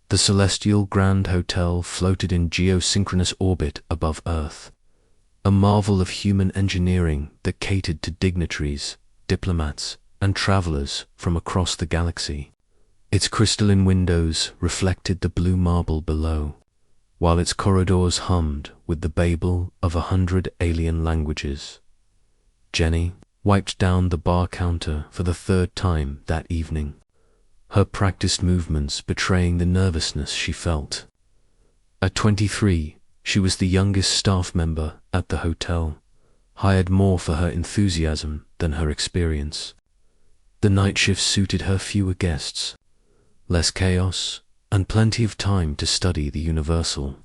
The celestial Grand Hotel floated in geosynchronous orbit above Earth, a marvel of human engineering that catered to dignitaries, diplomats, and travelers from across the galaxy. Its crystalline windows reflected the blue marble below, while its corridors hummed with the babble of 100 alien languages. Jenny wiped down the bar counter for the third time that evening, her practiced movements betraying the nervousness she felt. At 23, she was the youngest staff member at the hotel, hired more for her enthusiasm than her experience. The night shift suited her fewer guests, less chaos, and plenty of time to study the universal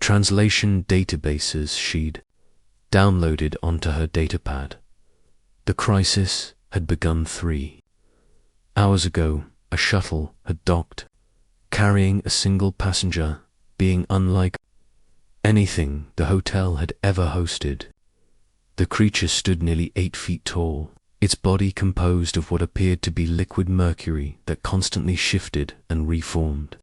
translation databases she'd downloaded onto her datapad. The crisis had begun 3 hours ago. A shuttle had docked, carrying a single passenger, being unlike anything the hotel had ever hosted. The creature stood nearly 8 feet tall, its body composed of what appeared to be liquid mercury that constantly shifted and reformed.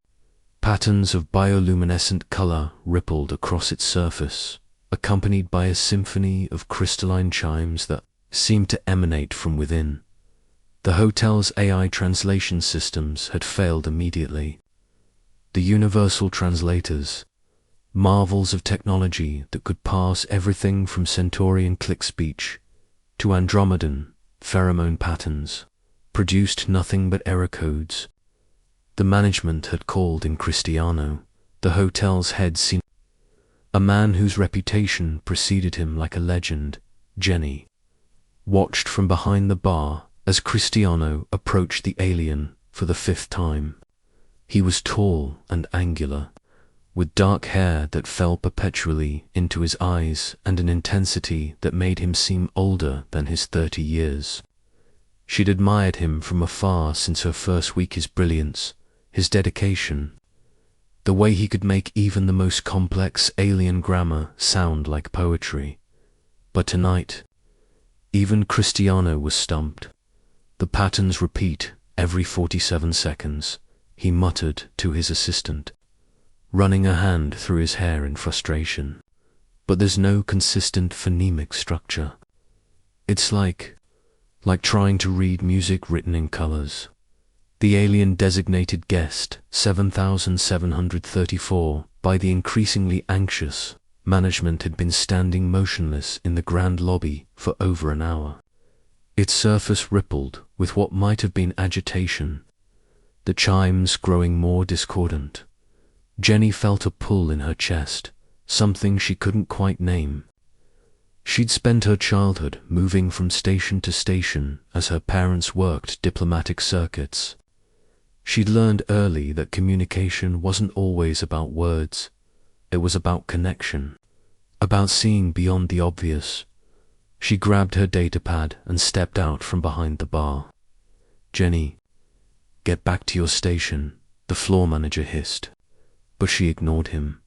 Patterns of bioluminescent color rippled across its surface, accompanied by a symphony of crystalline chimes that seemed to emanate from within. The hotel's AI translation systems had failed immediately. The universal translators, marvels of technology that could parse everything from Centaurian click speech to Andromedan pheromone patterns, produced nothing but error codes. The management had called in Cristiano, the hotel's head senior, a man whose reputation preceded him like a legend. Jenny watched from behind the bar as Cristiano approached the alien for the 5th time. He was tall and angular, with dark hair that fell perpetually into his eyes and an intensity that made him seem older than his 30 years. She'd admired him from afar since her first week. His brilliance, his dedication, the way he could make even the most complex alien grammar sound like poetry. But tonight, even Cristiano was stumped. The patterns repeat every 47 seconds, he muttered to his assistant, running a hand through his hair in frustration. But there's no consistent phonemic structure. It's like trying to read music written in colors. The alien designated guest, 7734, by the increasingly anxious management had been standing motionless in the grand lobby for over an hour. Its surface rippled with what might have been agitation, the chimes growing more discordant. Jenny felt a pull in her chest, something she couldn't quite name. She'd spent her childhood moving from station to station as her parents worked diplomatic circuits. She'd learned early that communication wasn't always about words. It was about connection, about seeing beyond the obvious. She grabbed her datapad and stepped out from behind the bar. "Jenny, get back to your station," the floor manager hissed, but she ignored him.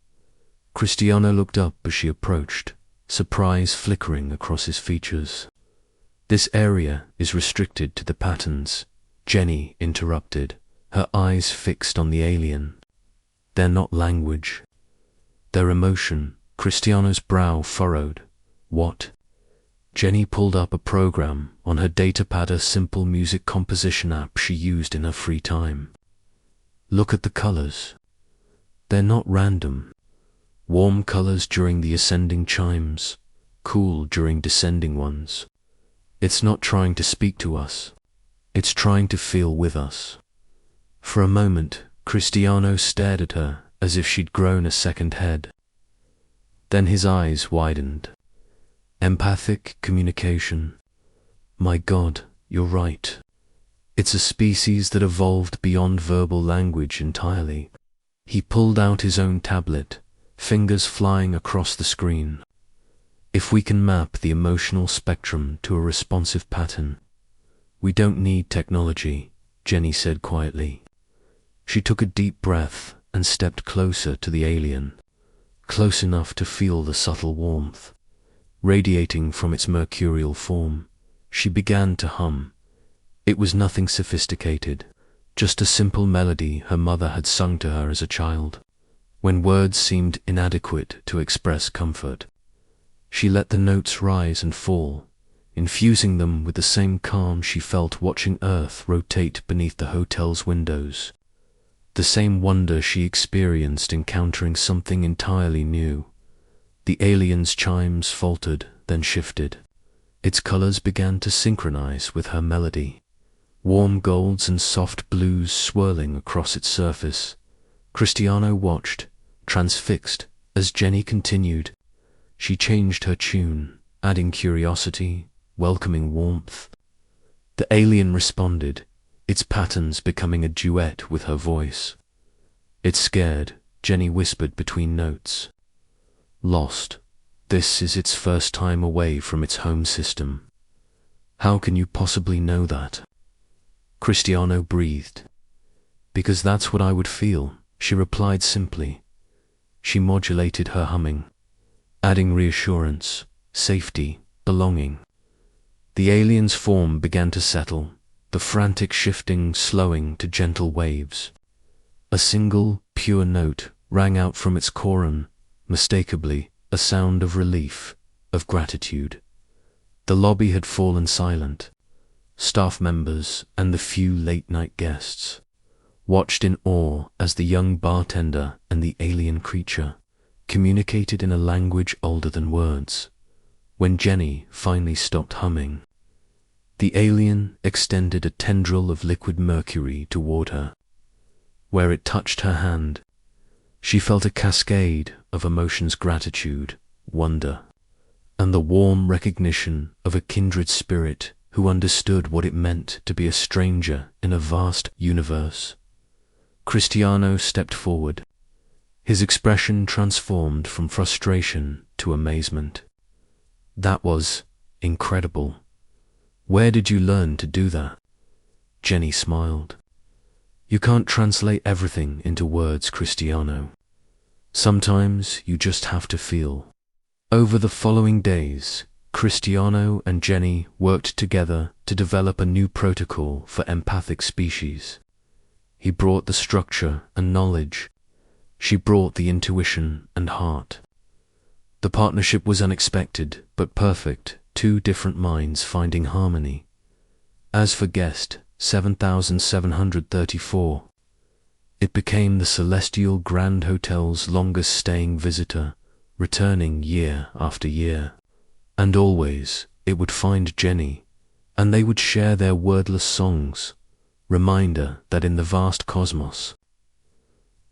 Cristiano looked up as she approached, surprise flickering across his features. "This area is restricted to the patterns," Jenny interrupted, her eyes fixed on the alien. "They're not language. They're emotion." Cristiano's brow furrowed. "What?" Jenny pulled up a program on her datapad, a simple music composition app she used in her free time. "Look at the colors. They're not random. Warm colors during the ascending chimes, cool during descending ones. It's not trying to speak to us. It's trying to feel with us." For a moment, Cristiano stared at her as if she'd grown a second head. Then his eyes widened. "Empathic communication. My God, you're right. It's a species that evolved beyond verbal language entirely." He pulled out his own tablet, fingers flying across the screen. "If we can map the emotional spectrum to a responsive pattern, we don't need technology," Jenny said quietly. She took a deep breath and stepped closer to the alien, close enough to feel the subtle warmth radiating from its mercurial form. She began to hum. It was nothing sophisticated, just a simple melody her mother had sung to her as a child. When words seemed inadequate to express comfort, she let the notes rise and fall, infusing them with the same calm she felt watching Earth rotate beneath the hotel's windows, the same wonder she experienced encountering something entirely new. The alien's chimes faltered, then shifted. Its colors began to synchronize with her melody, warm golds and soft blues swirling across its surface. Cristiano watched, transfixed, as Jenny continued. She changed her tune, adding curiosity, welcoming warmth. The alien responded, its patterns becoming a duet with her voice. It's scared, Jenny whispered between notes. Lost. This is its first time away from its home system. How can you possibly know that? Cristiano breathed. Because that's what I would feel, she replied simply. She modulated her humming, adding reassurance, safety, belonging. The alien's form began to settle, the frantic shifting slowing to gentle waves. A single, pure note rang out from its core, unmistakably a sound of relief, of gratitude. The lobby had fallen silent. Staff members and the few late-night guests watched in awe as the young bartender and the alien creature communicated in a language older than words. When Jenny finally stopped humming, the alien extended a tendril of liquid mercury toward her. Where it touched her hand, she felt a cascade of emotions: gratitude, wonder, and the warm recognition of a kindred spirit who understood what it meant to be a stranger in a vast universe. Cristiano stepped forward, his expression transformed from frustration to amazement. That was incredible. Where did you learn to do that? Jenny smiled. You can't translate everything into words, Cristiano. Sometimes you just have to feel. Over the following days, Cristiano and Jenny worked together to develop a new protocol for empathic species. He brought the structure and knowledge. She brought the intuition and heart. The partnership was unexpected but perfect, two different minds finding harmony. As for guest 7734, it became the Celestial Grand Hotel's longest-staying visitor, returning year after year. And always it would find Jenny, and they would share their wordless songs, reminder that in the vast cosmos,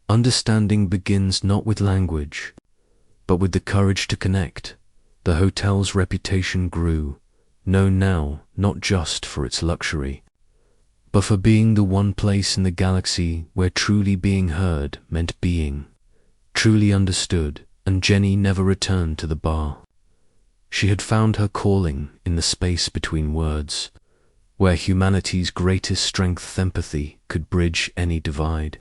understanding begins not with language, but with the courage to connect. The hotel's reputation grew, known now not just for its luxury, but for being the one place in the galaxy where truly being heard meant being truly understood. And Jenny never returned to the bar. She had found her calling in the space between words, where humanity's greatest strength, empathy, could bridge any divide.